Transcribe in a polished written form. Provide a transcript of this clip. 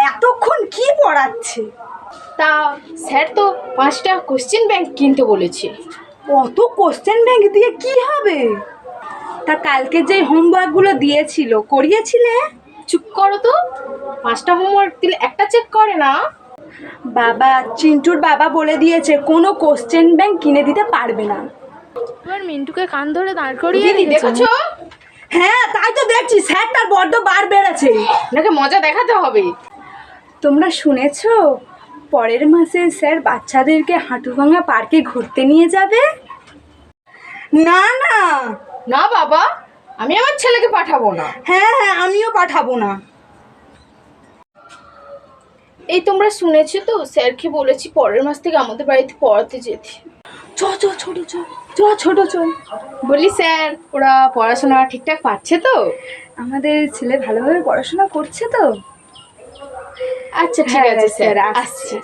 এতক্ষণ কি পড়াচ্ছে? তা স্যার তো 5টা কোশ্চেন ব্যাংক কিনতে বলেছে। অত কোশ্চেন ব্যাংক দিয়ে কি হবে? তা কালকে যে হোমওয়ার্কগুলো দিয়েছিল করিয়েছিলে? চুপ করো তো, 5টা হোমওয়ার্ক দিলে একটা চেক করে না? বাবা, চিন্টুর বাবা বলে দিয়েছে কোনো কোশ্চেন ব্যাংক কিনে দিতে পারবে না। এবার মিন্টুকে কান ধরে দাঁড় করিয়ে দেখেছো? হ্যাঁ, তাই তো দেখছি, স্যার তার বড্ড বার বেড়েছে। নাকি মজা দেখাতে হবে? তোমরা শুনেছো পরের মাসে স্যার বাচ্চাদেরকে হাঁটুভাঙা পার্কে ঘুরতে নিয়ে যাবে? না না না বাবা, আমি আমার ছেলেকে পাঠাবো না। হ্যাঁ হ্যাঁ, আমিও পাঠাবো না। এই তোমরা শুনেছো তো, স্যারকে বলেছি পরের মাস থেকে আমাদের বাড়িতে পড়াতে যেতে। চ চ ছোট চ চ ছোট চ। বলি স্যার, ওরা পড়াশোনা ঠিকঠাক পাচ্ছে তো? আমাদের ছেলে ভালোভাবে পড়াশোনা করছে তো? আচ্ছা ঠিক আছে স্যার, আসছি।